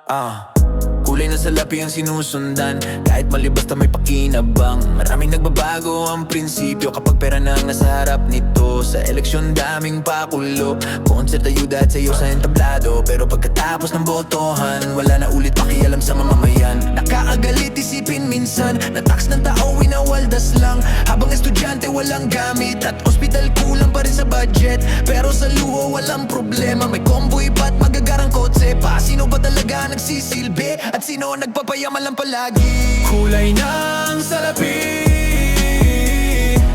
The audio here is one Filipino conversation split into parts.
Kulay na salapi ang sinusundan, kahit mali basta may pakinabang. Maraming nagbabago ang prinsipyo kapag pera na ang nasa harap nito. Sa eleksyon daming pakulo, concert ayuda at sayo sa entablado. Pero pagkatapos ng botohan, wala na ulit pakialam sa mamamayan. Nakakagalit isipin minsan na tax ng tao winawaldas lang, habang estudyante walang gamit at ospital kulang pa rin sa budget. Pero sa luho walang problema, may convoy pa't magagarang kotse pa. Sino ba talaga nagsisilbi at sino nagpapayaman lang palagi? Kulay ng salapi,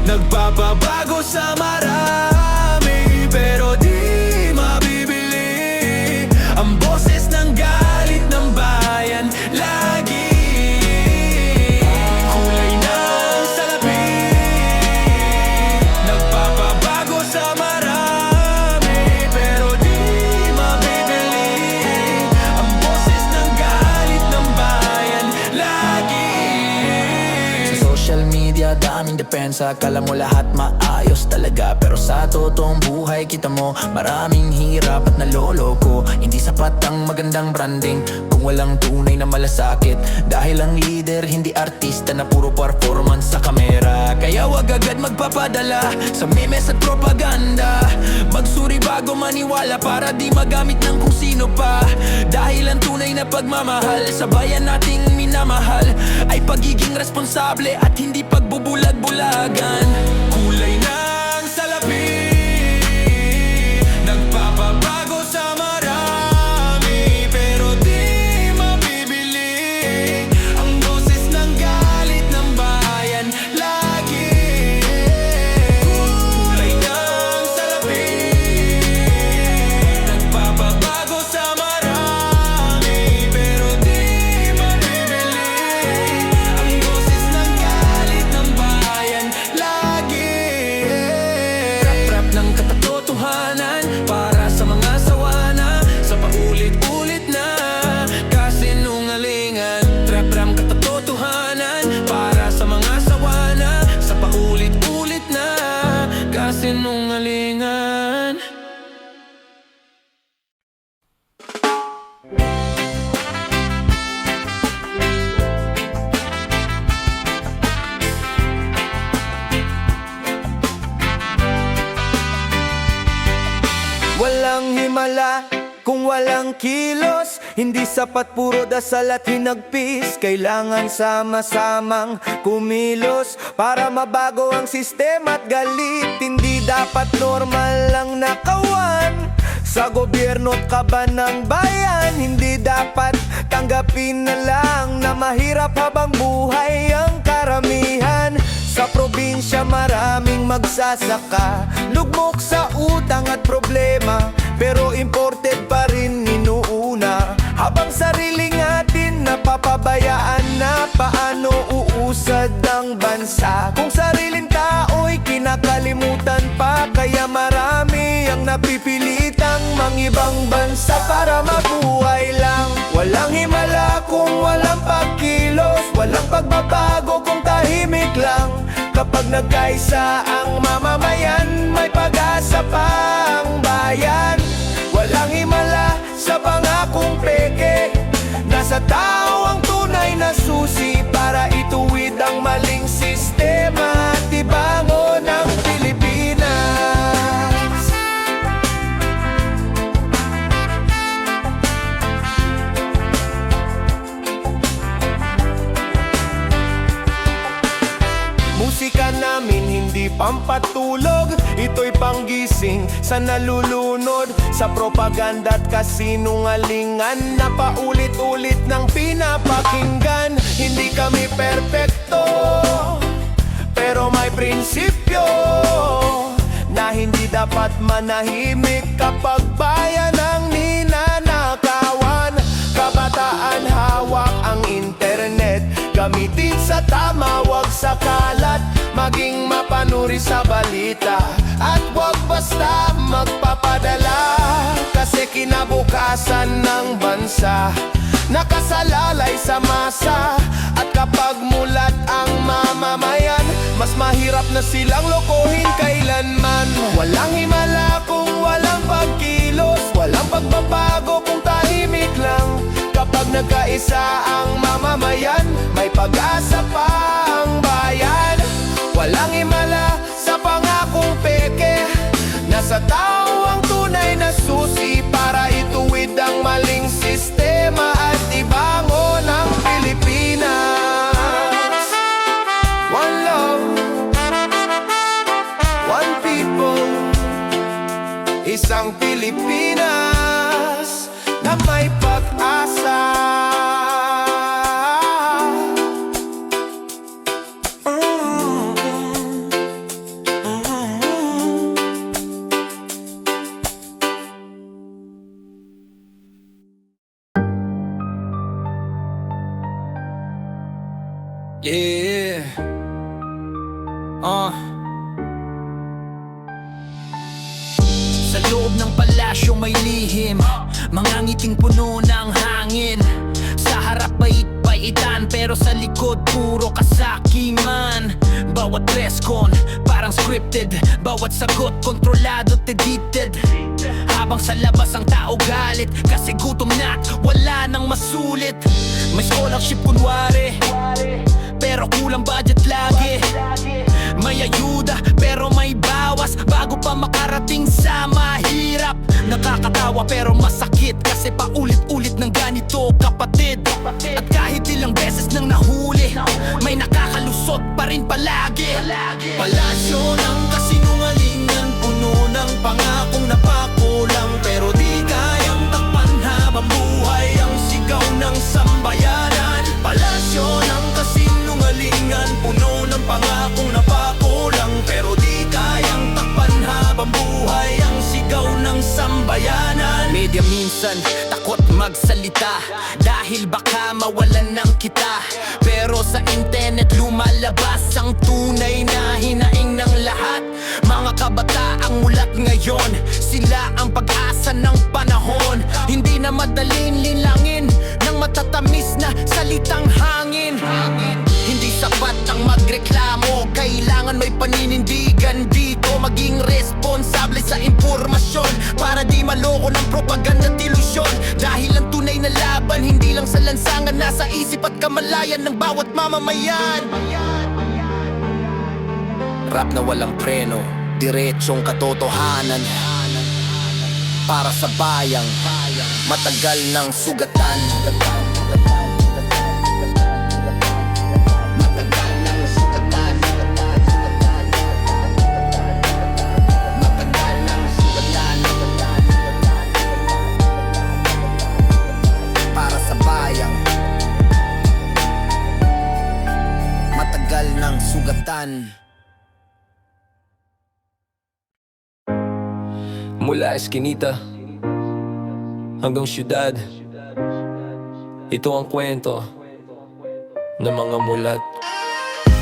nagpapabago sa marami, pero di mabibili ang boses ng galit ng bayan lagi. Kulay ng salapi, nagpapabago sa marami, pero di mabibili ang boses ng galit ng bayan lagi. Sa social media daming depensa, akala mo lahat maayos talaga, pero sa totoong buhay kita mo maraming hirap at naloloko. Hindi sapat ang magandang branding kung walang tunay na malasakit, dahil ang leader hindi artista na puro performance sa kamera. Kaya wag agad magpapadala sa memes at propaganda, magsuri bago maniwala para di magamit ng kung sino pa. Dahil ang tunay na pagmamahal sa bayan nating minamahal ay pagiging responsable at hindi pagbubulag-bulagan. Kulay ng salapi, nagpapabago sa marami, pero di mabibili ang boses ng galit ng bayan lagi. Kulay ng salapi, nagpapabago sa marami, pero di mabibili ang boses ng galit ng bayan lagi. Rap-rap ng katatotohanan para sa mga sawana, sa paulit-ulit na kasinungalingan. Rap-rap katatotohanan para sa mga sawana, sa paulit-ulit na kasinungalingan. Walang himala kung walang kilos, hindi sapat puro dasal at hinagpis. Kailangan sama-samang kumilos para mabago ang sistema at galit. Hindi dapat normal lang nakawan sa gobyerno at kaba ng bayan. Hindi dapat tanggapin na lang na mahirap habang buhay ang karamihan. Sa probinsya maraming magsasaka, lugmok sa utang at problema, pero imported pa rin inuuna, habang sariling atin napapabayaan na. Paano uusad ang bansa kung sariling tao'y kinakalimutan pa? Kaya marami ang napipilitang mangibang bansa para mabuhay lang. Walang himala kung walang pagkilos, walang pagbabago kung tahimik lang. Kapag nagkaisa ang mamamayan, may pag-asa pa ang bayan. Walang himala sa pangakong peke, nasa tao ang tunay na susi para ituwid ang maling sistema at ibangon ang Pilipinas. Musika namin hindi pampatulog, ito'y panggising sa nalulunod sa propaganda at kasinungalingan na paulit-ulit ng pinapakinggan. Hindi kami perpekto, pero may prinsipyo na hindi dapat manahimik kapag bayan ang ninanakawan. Kabataan hawak ang internet, gamitin sa tama, wag sa kalat. Maging mapanuri sa balita at wag basta magpapadala, kasi kinabukasan ng bansa nakasalalay sa masa. At kapag mulat ang mamamayan, mas mahirap na silang lokohin kailanman. Walang himala kung walang pagkilos, walang pagbabago kung tahimik lang. Kapag isa ang mamamayan, may pag-asa pa ang bayan. Walang himala sa pangakong peke, nasa tao ang tunay na susi para ituwid ang maling sistema at ibangon ang Pilipinas. One love, one people, isang Pilipinas na may pag-asa. Yeah. Sa loob ng palasyo may lihim, mga ngiting puno ng hangin. Sa harap bait-baitan, pero sa likod puro kasakiman. Bawat dress con parang scripted, bawat sagot kontrolado at edited. Habang sa labas ang tao galit, kasi gutom na at wala nang masulit. May scholarship kunwari, pero kulang budget lagi. May ayuda pero may bawas bago pa makarating sa mahirap. Nakakatawa pero masakit, kasi paulit-ulit ng ganito kapatid. At kahit ilang beses nang nahuli, may nakakalusot pa rin palagi. Palasyo ng kasinungalingan, puno ng pangakong napakulang, pero di kayang takpan habang buhay ang sigaw ng sambayanan. Palasyo ng kasinungalingan, puno ng pangakong napakulang, pero di kayang takpan habang buhay ang sigaw ng sambayanan. Media minsan takot magsalita dahil baka mawalan ng kita, pero sa internet lumalabas ang tunay na hinaing ng lahat. Mga kabataang mulat ngayon, sila ang pag-asa ng panahon. Hindi na madaling linlangin ng matatamis na salitang hangin. Hindi sapat ang magreklamo, kailangan may paninindigan dito. Maging responsable sa impormasyon para di maloko ng propaganda at ilusyon. Dahil ang tunay na laban, hindi lang sa lansangan, nasa isip at kamalayan ng bawat mamamayan. Rap na walang preno, diretsong katotohanan. Para sa bayang matagal ng sugatan. Para sa bayang matagal ng sugatan. Mula eskinita hanggang syudad, ito ang kwento ng mga mulat.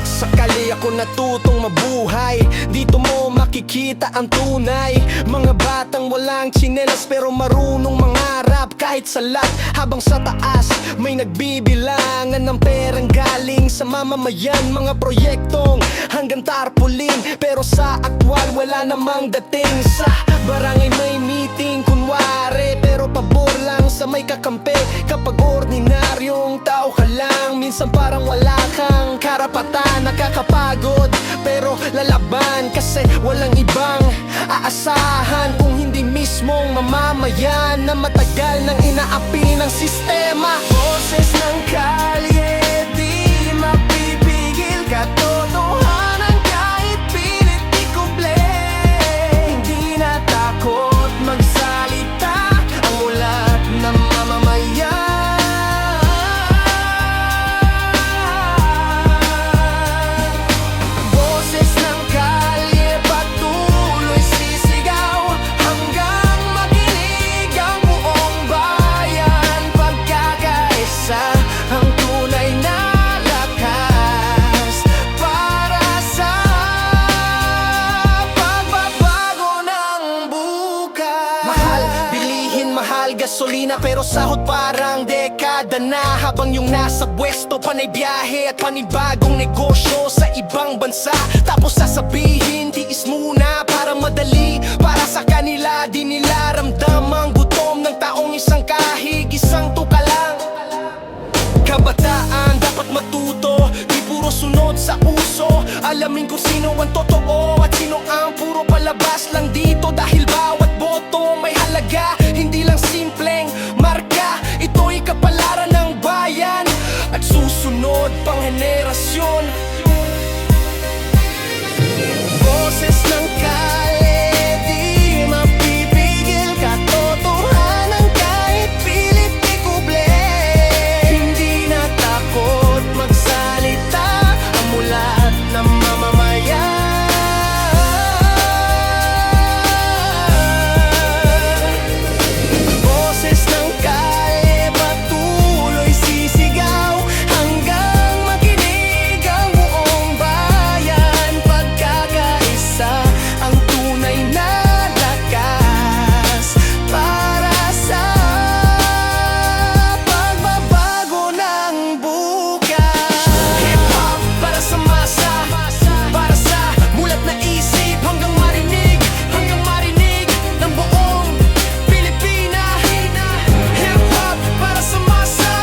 Sakali ako natutong mabuhay, dito mo makikita ang tunay. Mga batang walang tsinelas pero marunong mangarap kahit salat. Habang sa taas may nagbibilangan ng perang galing sa mamamayan. Mga proyektong hanggang tarpaulin, pero sa aktwal wala namang dating. Sa barangay may meeting kunwari, pero pabor lang sa may kakampi. Kapag ordinaryong tao ka lang, minsan parang wala kang karapatan. Nakakapagod pero lalaban, kasi walang ibang aasahan kung hindi mismong mamamayan na matagal nang inaapi ng sistema. Boses ng kalye, di mapipigil, katotohanan kahit pilit ikuble. Hindi natakot magsalita ang mulat ng mamamayan. Boses ng kalye patuloy sisigaw hanggang makinig ang buong bayan. Pagkakaisa ang tunay na lakas para sa pagbabago ng bukas. Mahal bilihin, mahal gasolina, pero sahod parang dekada na. Habang yung nasa pwesto, panay biyahe at panibagong negosyo sa ibang bansa. Tapos sasabihin, tiis muna para madali. Para sa kanila, di nila ramdam ang gutom ng taong isang kahig, isang tuka lang. Alamin kung sino ang totoo at sino ang puro palabas lang dito. Dahil bawat boto may halaga, hindi lang simpleng marka. Ito'y kapalaran ng bayan at susunod pang henerasyon. Boses ng kalye, di mapipigil. Katotohanan kahit pilit ikuble. Hindi natakot magsalita ang mulat ng mamamayan. Boses ng kalye, patuloy sisigaw hanggang makinig ang buong bayan. Pagkakaisa ang tunay na lakas para sa pagbabago ng bukas. Hip-hop para sa masa, para sa mulat na isip hanggang marinig ng buong Pilipinas. Hip-hop para sa masa,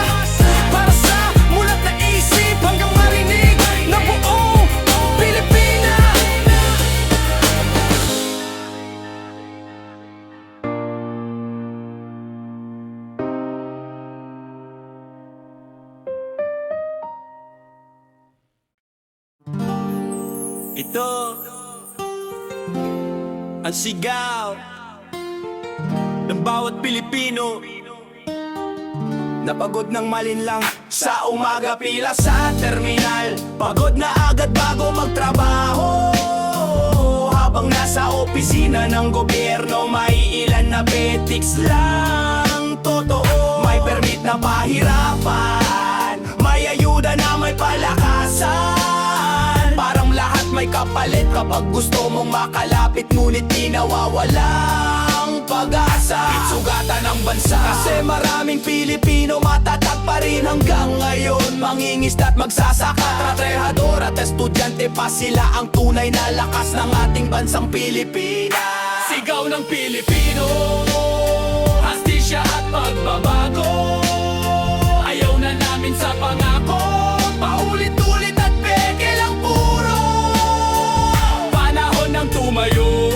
para sa mulat na isip hanggang marinig ng buong Pilipinas. Ito ang sigaw ng bawat Pilipino. Napagod ng malinlang sa umaga, pila sa terminal. Pagod na agad bago magtrabaho. Habang nasa opisina ng gobyerno, may ilan na petiks lang totoo. May permit na pahirapan, may ayuda na may palakasan. Parang lahat may kapalit kapag gusto mong makalapit, ngunit di nawawalang pag-asa. Sugatan ng bansa kasi maraming Pilipino matatag pa rin hanggang ngayon. Mangingisda at magsasaka, trabahador at estudyante pa, sila ang tunay na lakas ng ating bansang Pilipinas. Sigaw ng Pilipino, hastisya at pagbabago. Ayaw na namin sa pangako, paulit-ulit at peke lang puro. Panahon ng tumayo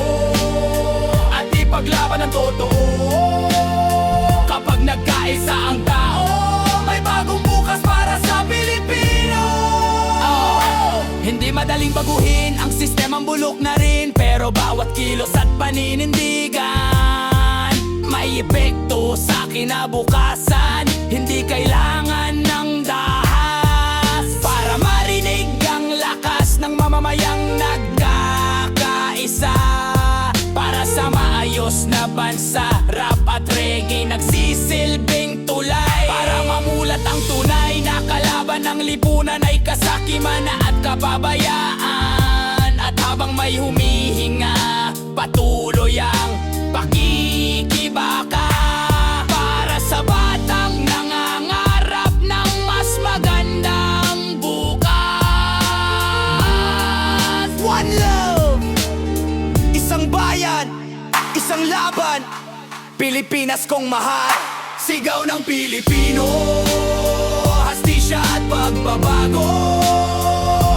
at ipaglaban ang totoo. Kapag nagkaisa ang tao, may bagong bukas para sa Pilipino. Hindi madaling baguhin ang sistemang bulok na rin, pero bawat kilos at paninindigan may epekto sa kinabukasan. Hindi kailangan ng dahas para marinig ang lakas ng mamamayang nagkakaisa. Para sa maayos na bansa, rap at reggae nagsisilbing tulay. Para mamulat ang tunay na kalaban ng lipunan ay kasakiman at kapabayaan. At habang may humihinga, patuloy ang pakikibaka. Para sa batang nangangarap ng mas magandang bukas. One love, isang bayan, isang laban, Pilipinas kong mahal. Sigaw ng Pilipino, hastisya at pagbabago.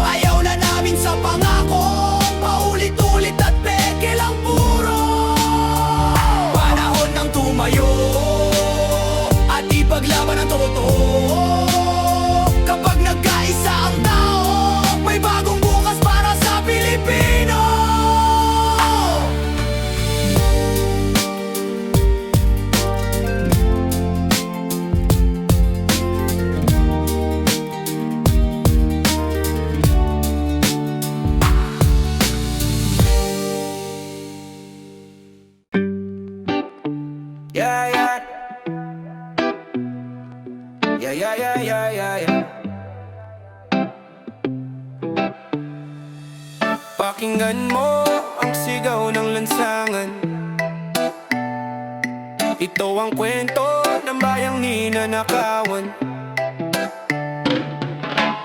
Ayaw na namin sa pangako, paulit-ulit at peke lang puro. Panahon ng tumayo at ipaglaban ang totoo. Kapag nagkaisa ang tao, may bagong bukas para sa Pilipino. Yeah, yeah. Yeah, yeah, yeah, yeah, yeah, yeah. Pakinggan mo ang sigaw ng lansangan. Ito ang kwento ng bayang ninanakawan.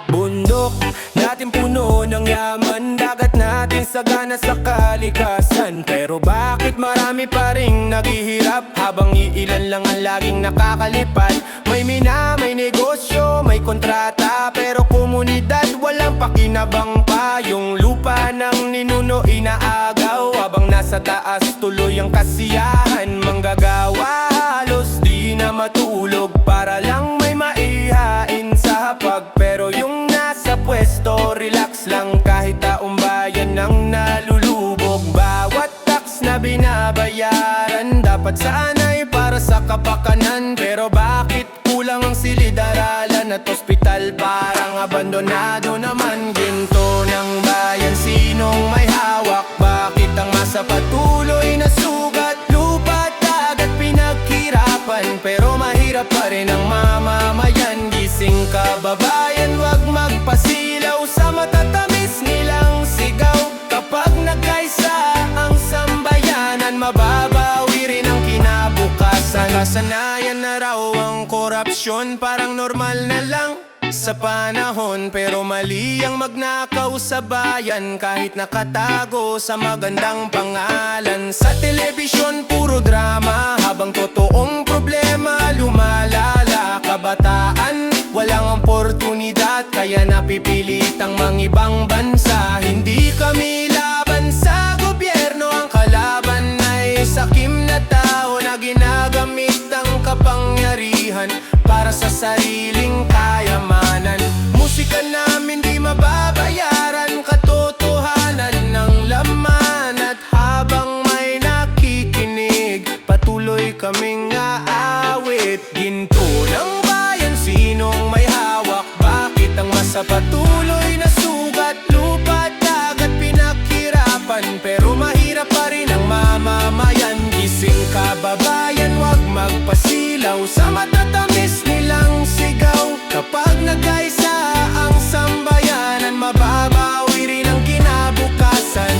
Bundok natin puno ng yaman, dagat natin sagana sa kalikasan. Pero bakit marami pa ring naghihirap, habang iilan lang ang laging nakakalipat? May mina, may negosyo, may kontrata, pero komunidad walang pakinabang pa. Yung lupa ng ninuno inaagaw. Habang nasa taas tuloy ang kasiyahan, manggagawa halos di na matulog para lang may maihain sa hapag. Pero yung nasa pwesto relax lang kahit taong bayan ang nalulubog. Bawat tax na binabayaran dapat sana'y para sa kapakanan. Pero bakit kulang ang silid-aralan at ospital? Parang abandonado naman. Ginto ng bayan, sinong may hawak? Bakit ang masa patuloy na sugat? Lupa at dagat pinaghirapan, pero mahirap pa rin ang mamamayan. Gising kababayan, wag magpasilaw sa matatamis nilang sigaw. Kapag nagkaisa ang sambayanan, mababawi rin ang kinabukasan. Kasanayan na raw ang korupsyon, parang normal na lang sa panahon. Pero mali ang magnakaw sa bayan kahit nakatago sa magandang pangalan. Sa telebisyon puro drama, habang totoong problema lumalala. Kabataan walang oportunidad, kaya napipilit ang mangibang bansa. Hindi kami laban sa gobyerno, ang kalaban ay sakim na tao na ginagamit ang kapangyarihan para sa sariling kayamanan. Musika namin di mababayaran, katotohanan ng laman. At habang may nakikinig, patuloy kaming aawit. Ginto ng bayan, sinong may hawak? Bakit ang masa patuloy na sugat? Lupa at dagat pinaghirapan, pero mahirap pa rin ang mamamayan. Gising kababayan, wag magpasilaw sa matatamis nilang sigaw. Kapag nagkaisa ang sambayanan, mababawi rin ang kinabukasan.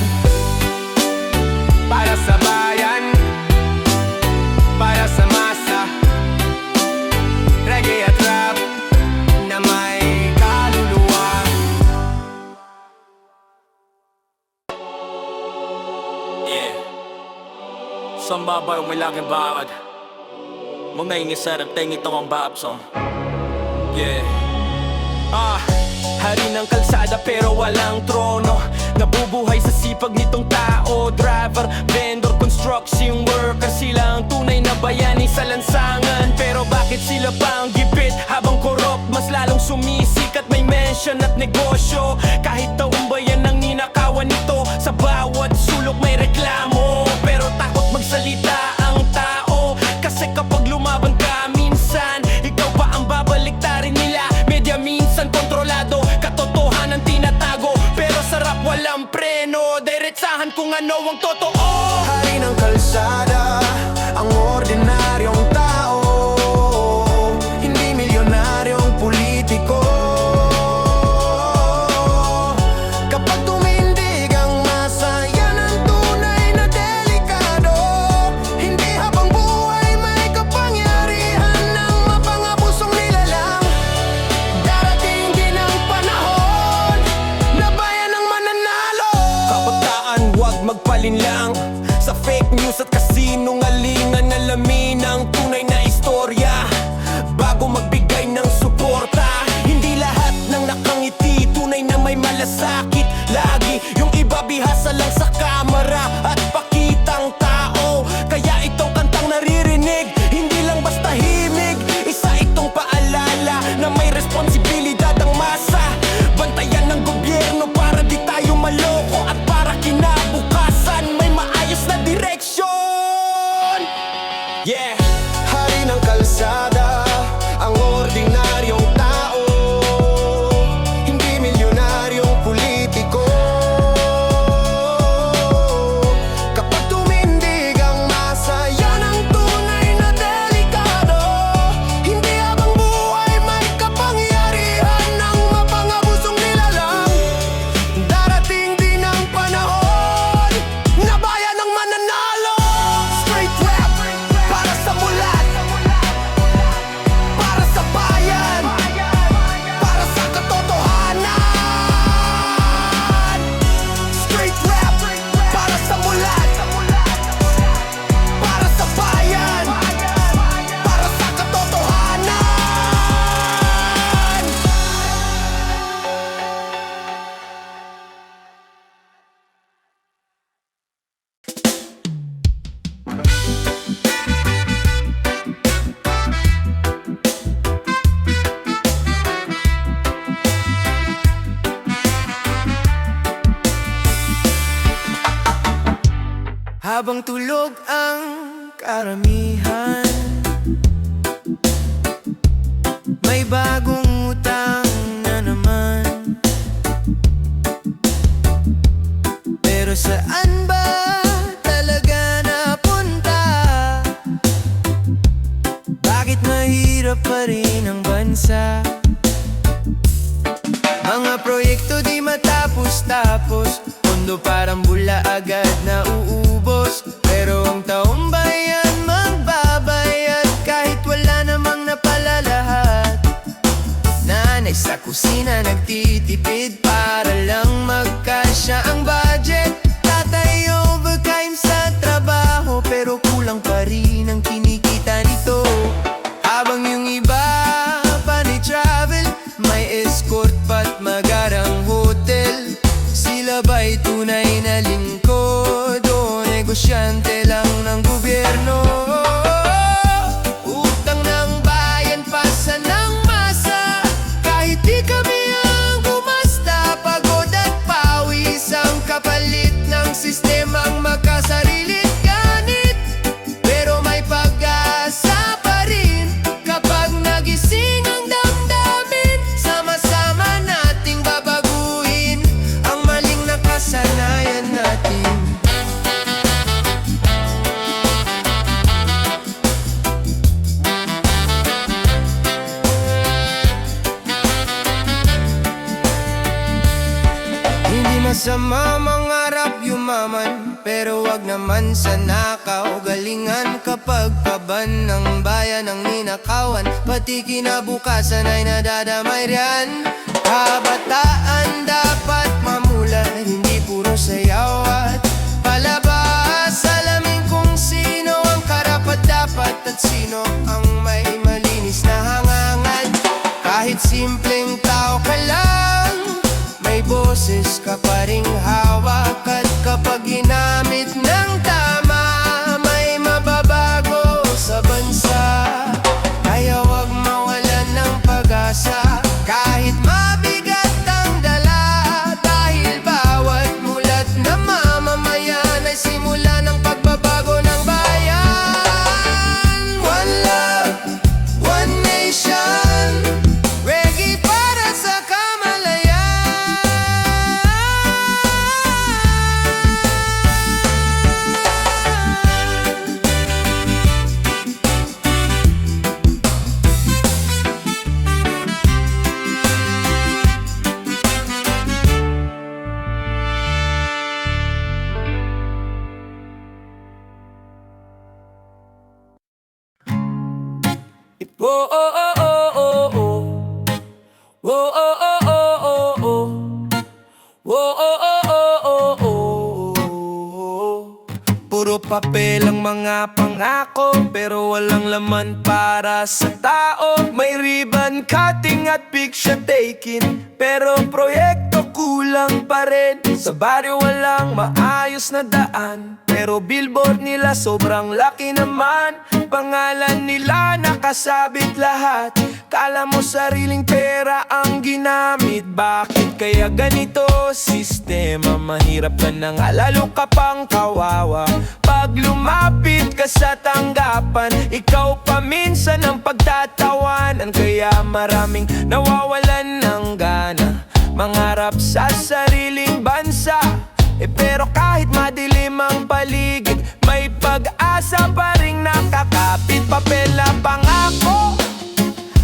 Para sa bayan, para sa masa, reggae at rap na may kaluluwa. Yeah. Som babae may laging bawad. Mga sarap tingin itong ang babsong. Yeah. Hari ng kalsada pero walang trono. Nabubuhay sa sipag nitong tao. Driver, vendor, construction worker, sila ang tunay na bayani sa lansangan. Pero bakit sila pa ang gipit habang korop? Mas lalong sumisikat, may mention at negosyo. Kahit taong bayan ang ninakawan nito, sa bawat sulok may reklamo. Pero takot magsalita ang tao, kasi kapag lumaban ka minsan, ikaw pa ang babaliktarin nila. Media minsan kontrolado, katotohanan tinatago. Pero sa rap walang preno, diretsahan kung ano ang totoo. Hari ng kalsada, ang ordinaryong tao, hindi milyonaryong politiko. Kapag tumindig ang masa, yan ang tunay na delikado. Hindi habang buhay may kapangyarihan ng mapangabusong nilalang. Darating din ang panahon na bayan ang mananalo. Kabataan, wag magpalinlang sa fake news at kasi Habang tulog ang karamihan, may bagong utang na naman. Pero saan ba talaga napunta? Bakit mahirap pa rin ang bansa? Mga proyekto di matapos-tapos, pondo parang bula agad na uubos. Pero ang taong bayan magbabayad kahit wala namang napalalahat. Nanay sa kusina nagtitipid para lang magkasya ang budget. Tatay overtime sa trabaho pero kulang pa rin ang kinikita nito. Habang yung iba pa ni travel, may escort pa't magarang hotel. Sila ba'y tunay na lingkod o negosyante lang ng gobyerno? Utang ng bayan pasa ng masa, kahit di kami ang gumasta. Pagod at pawis ang kapalit ng sistemang makasarilit ganit. Pero may pag-asa pa rin kapag nagising ang damdamin. Sama-sama nating babaguhin ang maling nakasanayan natin. Hindi masama mangarap yumaman, pero wag naman sa nakaugalingan. Kapag kaban ng bayan ang ninakawan, pati kinabukasan ay nadadamay riyan. Kabataan dapat mamula, hindi puro sayaw at palabas. Alamin kung sino ang karapat-dapat at sino ang may malinis na hangangan. Kahit simpleng tao ka lang, may boses ka pa ring hawak. At kapag ginamit ng tama, may mababago sa bansa. Kaya wag mawalan ng pag-asa kahit mabigat ang dala. Dahil bawat mulat na mamamayan ay simula ng pagbabago ng bayan. One love, one nation, reggae para sa kamalayan. Oh oh oh oh oh oh. Oh oh oh oh oh oh. Oh oh oh oh oh oh. Puro papel ang mga pangako, pero walang laman para sa tao. May ribbon cutting at picture taking, pero proyekto kulang pa rin. Sa baryo walang maayos na daan, pero billboard nila sobrang laki naman. Pangalan nila nakasabit lahat, kala mo sariling pera ang ginamit. Bakit kaya ganito sistema? Mahirap ka na nga, lalo ka pang kawawa. Pag lumapit ka sa tanggapan, ikaw pa minsan ang pagtatawanan. Kaya maraming nawawalan ng gana mangarap sa sariling bansa. Pero kahit madilim ang paligid, may pag-asa pa rin nakakapit. Papel na pangako,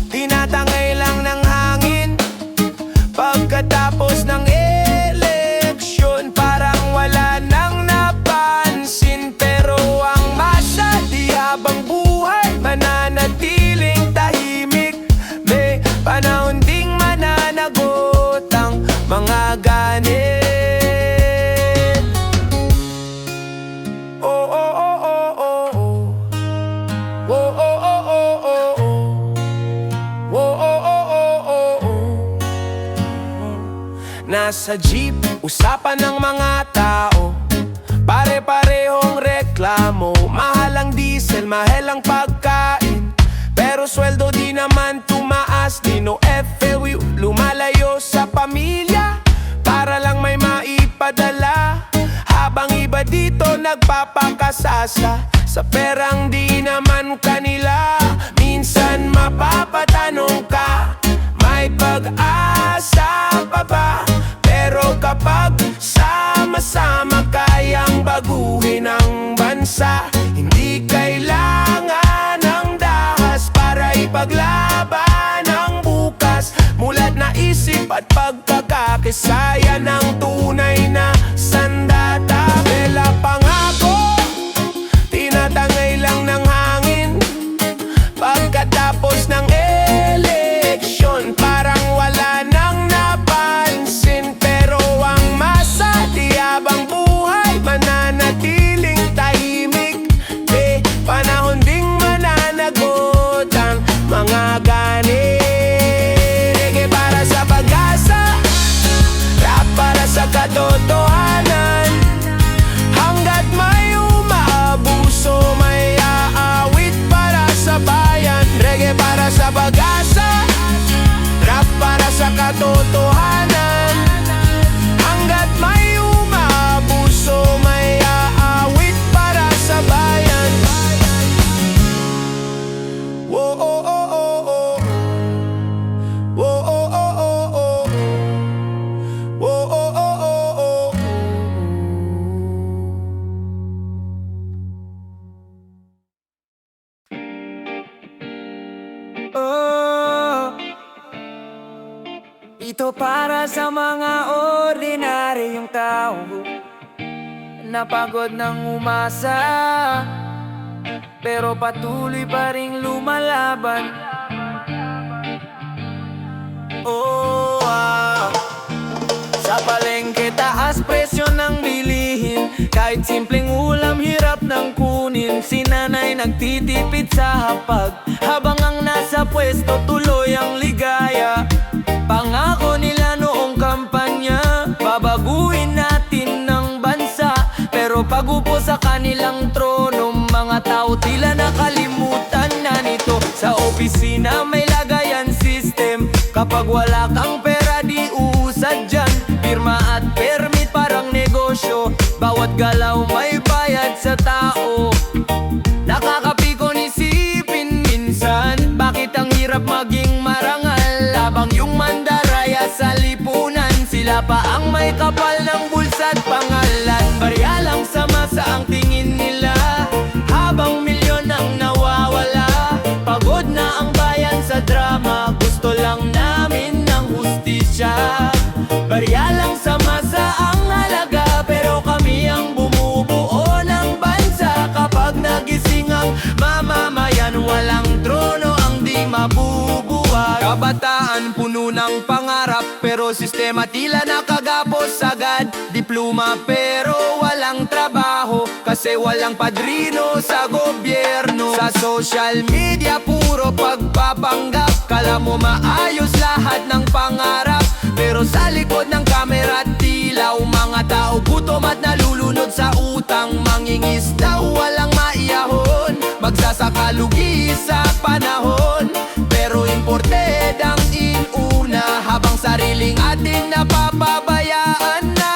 tinatangay lang ng hangin. Pagkatapos ng eleksyon, parang wala nang napansin. Pero ang masa, di habang buhay mananatiling tahimik. May panahon ding mananagot ang mga ganit. Nasa jeep, usapan ng mga tao, pare-parehong reklamo. Mahal ang diesel, mahal ang pagkain, pero sweldo di naman tumaas. Di no FLW, lumalayo sa pamilya para lang may maipadala. Habang iba dito nagpapakasasa sa perang di naman kanila. Minsan mapapatanong ka, may pag-asa pa ba? Pero kapag sama-sama kayang baguhin ang bansa, hindi kailangan ng dahas para ipaglaban ang bukas. Mulat na isip at pagkakakisaya ng tunay na sandata. Bela pangako, tinatangay lang ng hangin. Pagkatapos ng eleksyon, parang wala nang napansin. Pero ang masa, di habang buhay mananatiling tahimik. Panahon ding mananagot ang mga gani. Reggae para sa pag-asa, rap para sa katotohanan. Hanggat may umaabuso, may aawit para sa bayan. Reggae para sa pag-asa, rap para sa katotohanan. Hanggat may umaabuso, may aawit para sa bayan. Whoa, oh, oh, oh, oh. Whoa, oh, oh, oh, oh. Whoa, oh, oh, oh, oh. Oh, ito para sa mga ordinaryong tao napagod ng umasa, pero patuloy pa ring lumalaban. Oh, sa palengke taas presyo ng bilihin, kahit simpleng ulam hirap ng kunin. Si nanay nagtitipid sa hapag, habang ang nasa pwesto tuloy ang ligaya. Pangako nila noong kampanya, babaguhin natin ng bansa. Pero pagupo sa kanilang trono, mga tao tila nakalimutan na nito. Sa opisina may lagayan system, kapag wala kang pera di uusad dyan. Pirma at permit parang negosyo, bawat galaw may bayad sa tao. Nakakapikon isipin minsan, bakit ang hirap maging marangal, habang yung mandaraya sa lipunan, sila pa ang may kapal ng bulsa at pangalan. Barya lang sa masa ang tingin nila, habang milyon ang nawawala. Pagod na ang bayan sa drama, gusto lang namin ng hustisya. Barya lang sa masa ang halaga, pero kami ang bumubuo ng bansa. Kapag nagising ang mamamayan, walang trono ang di mabubuhat. Kabataan puno ng pangarap, pero sistema tila nakagapos agad. Diploma pero walang trabaho, kasi walang padrino sa gobyerno. Sa social media puro pagpapanggap, kala mo maayos lahat ng pangarap, pero sa likod ng kamera tilaw mga tao gutom at nalulunod sa utang. Mangingisda walang maiyahon, magsasaka lugi sa panahon, pero imported ang inuna, habang sariling atin napapabayaan na.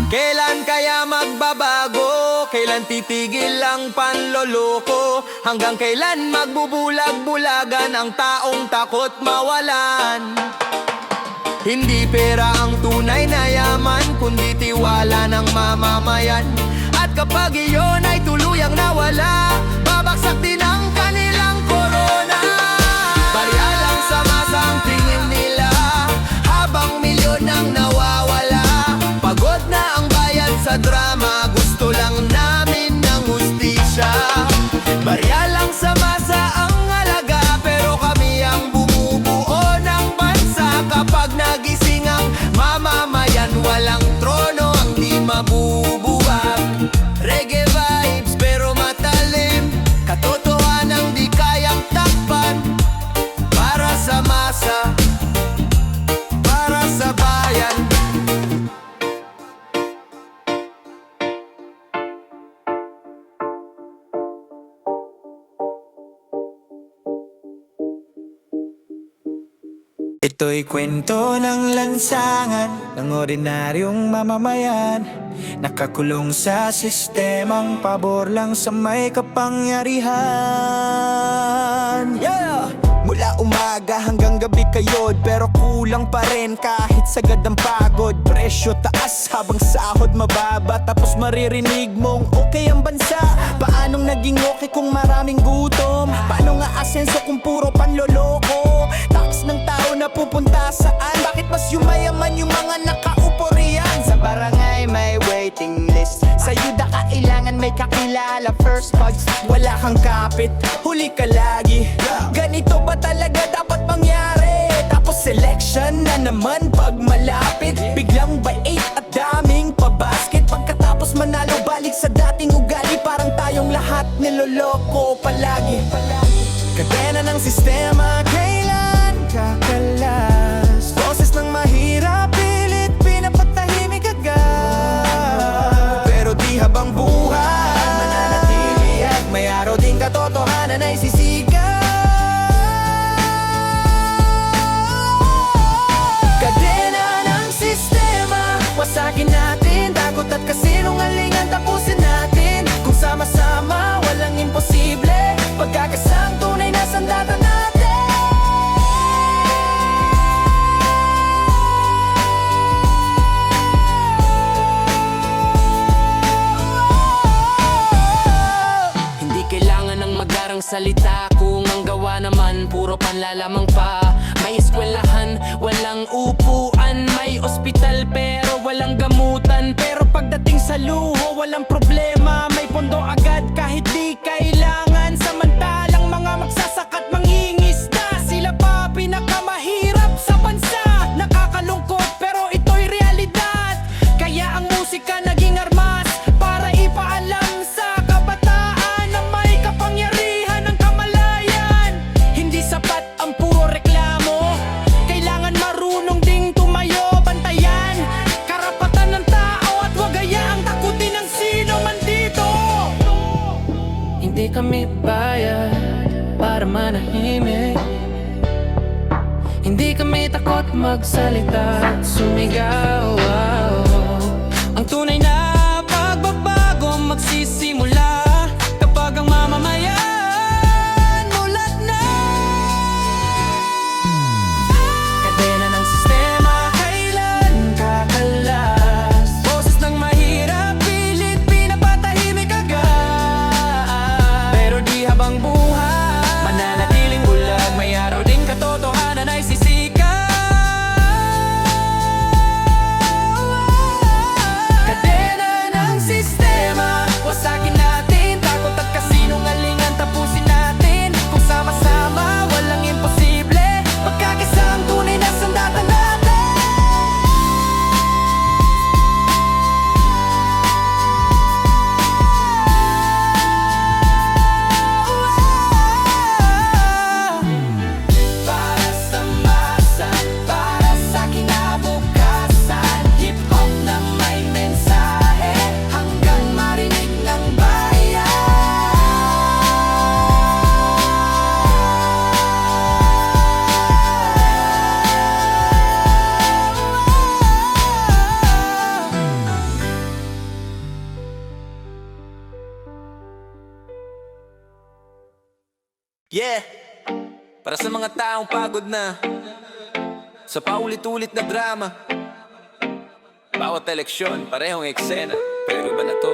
Kailan kaya magbabago? Kailan titigil ang panloloko? Hanggang kailan magbubulag-bulagan ang taong takot mawalan? Hindi pera ang tunay na yaman, kundi tiwala ng mamamayan. At kapag iyon ay tuluyang nawala, babagsak din ang kanilang korona. Barya lang sa masa ang tingin nila, habang milyon ang nawawala. Pagod na ang bayan sa drama, gusto lang namin ng hustisya. Barya lang sa masa ang halaga, pero kami ang bumubuo ng bansa. Kapag nagising ang mamamayan, walang trono ang di mabubuwag. Reggae vibes pero matalim, katotohanan di kayang takpan. Para sa masa, para sa bayan. Ito'y kwento ng lansangan ng ordinaryong mamamayan, nakakulong sa sistemang pabor lang sa may kapangyarihan. Yeah! Mula umaga hanggang gabi kayod, pero kulang pa rin kahit sagad ang pagod. Presyo taas habang sahod mababa, tapos maririnig mong okay ang bansa. Paanong naging okay kung maraming gutom? Paano nga asenso kung puro panloloko? Tax ng tao na pupunta saan? Bakit mas yumayaman yung mga nakaupo riyan? Sa barangay may waiting list, sa yuda kailangan may kakilala. First bugs, wala kang kapit, huli ka lagi. Ganito ba talaga dapat mangyari? Tapos selection na naman pag malapit, biglang bait at daming pabasket. Pagkatapos manalo balik sa dating ugali, parang tayong lahat niloloko palagi. Kadena ng sistema, kailan kakalas? Boses ng mahirap, pilit pinapatahimik agad. Pero di habang buhay mananatili at may araw din katotohanan ay sisigaw. Kadena ng sistema, wasakin natin. Takot at kasinungalingan tapusin natin. Kung sama-sama, walang imposible. Pagkakasang tunay na sandata natin. Hindi kailangan ng magarang salita kung ang gawa naman puro panlalamang pa. May eskwelahan, walang upuan. May ospital pero walang gamutan. Pero pagdating sa luho, walang problema. May pondo agad kahit di kailangan. Samantalang mga magsasakat mangingisda, sila pa pinakamahirap sa bansa. Nakakalungkot pero ito'y realidad. Kaya ang musika naging armas para ipaalam sa kabataan na may kapangyarihan ng kamalayan. Hindi sapat ang puro reklamo, kailangan marunong ding tumayo, bantayan karapatan ng tao at wag hayaang takutin ng sino man dito. Hindi kami bayad para manahimik, hindi kami takot magsalita at sumigaw. Ang tunay na pagbabago magsisimula kapag ang mamamayan mulat na. Kadena ng sistema, kailan kakalas? Boses ng mahirap, pilit pinapatahimik agad. Pero di habang buhay mananatiling bulag, may araw din katotohanan ay sisigaw. Kadena ng sistema, wasakin natin. Takot at kasinungalingan tapusin natin. Kung sama-sama, walang imposible. Pagkakasang tunay na sandata natin. Para sa masa, para sa kinabukasan, hip-hop na may mensahe hanggang marinig ng Yeah! Para sa mga taong pagod na sa paulit-ulit na drama. Bawat eleksyon, parehong eksena, pero iba na to.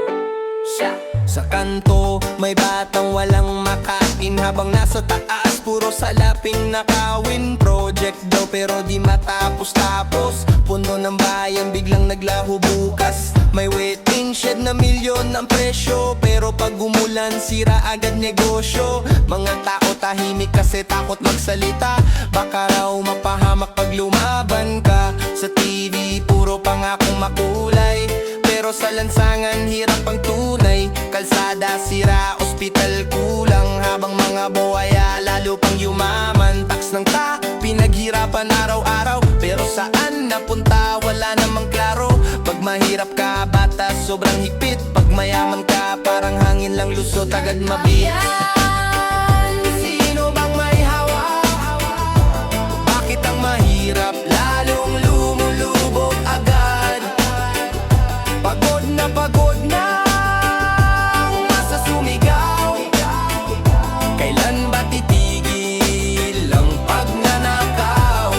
Sa kanto, may batang walang makain habang nasa taas, puro salaping nakawin. Project daw pero di matapos-tapos. Puno ng bayan biglang naglaho bukas. May waiting shed na milyon ang presyo, pero pag umulan sira agad negosyo. Mga tao tahimik kasi takot magsalita, baka raw mapahamak pag lumaban ka. Sa TV puro pangakong makulay, pero sa lansangan hirap ang tunay. Kalsada sira, ospital kulang, habang mga buhaya lalo pang yumaman. Tax ng pinaghirapan araw-araw, pero saan napunta wala namang klaro. Pag mahirap ka batas sobrang higpit, pag mayaman ka parang hangin lang lusot agad mabit. Sino bang may hawak? Bakit ang mahirap mahirap lalong lumulubog agad. Pagod na ang masa sumigaw. Kailan ba titigil ang pagnanakaw?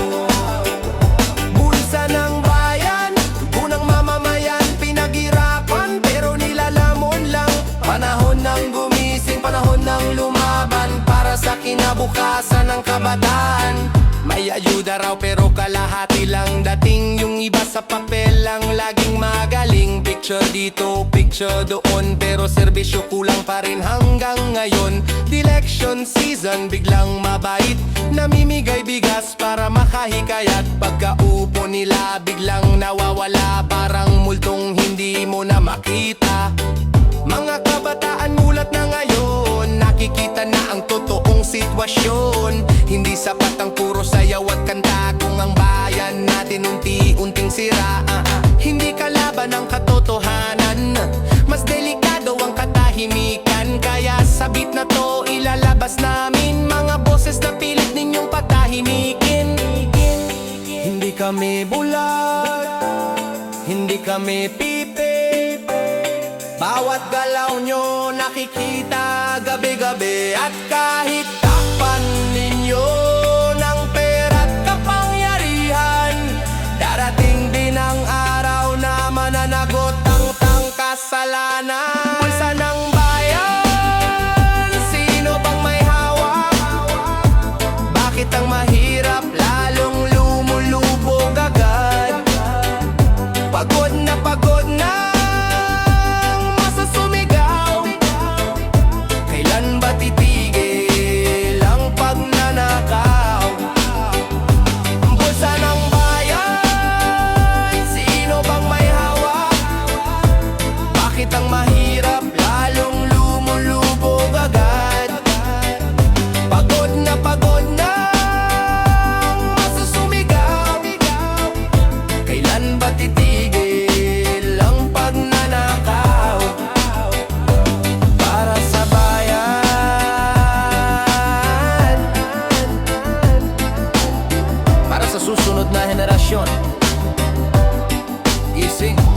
Bulsa ng bayan, unang mamamayan, pinaghirapan pero nilalamon lang. Panahon ng gumising, panahon ng lumaban para sa kinabukasan ng kabataan. May ayuda raw pero kalahati lang dating. Yung iba sa papel lang laging magaling. Picture dito, picture doon, pero serbisyo kulang pa rin hanggang ngayon. Election season, biglang mabait, namimigay bigas para makahikayat. Pagkaupo nila, biglang nawawala, parang multong hindi mo na makita. Mga kabataan mulat na ngayon, nakikita na ang totoong sitwasyon. Hindi sapat ang puro sayaw at kanta kung ang bayan natin unti-unting sira. Hindi kalaban ang katotohanan, mas delikado ang katahimikan. Kaya sa beat na to ilalabas namin mga boses na pilit ninyong patahimikin. Hindi kami bulag, hindi kami pipi. Bawat galaw nyo nakikita gabi-gabi. At kahit takpan ninyo ng pera't kapangyarihan, darating din ang araw na mananagot ang kasalanan. Pulsa ng bayan, sino bang may hawak? Bakit ang mahirap lalong lumulubog agad? Pagod na kailan ba titigil ang pagnanakaw? Bulsa ng bayan, sino bang may hawak? Bakit ang mahirap lalong lumulubog agad? Pagod na ang masa sumigaw. Kailan ba titigil ang pagnanakaw? Para sa bayan, para sa susunod na henerasyon. Gising.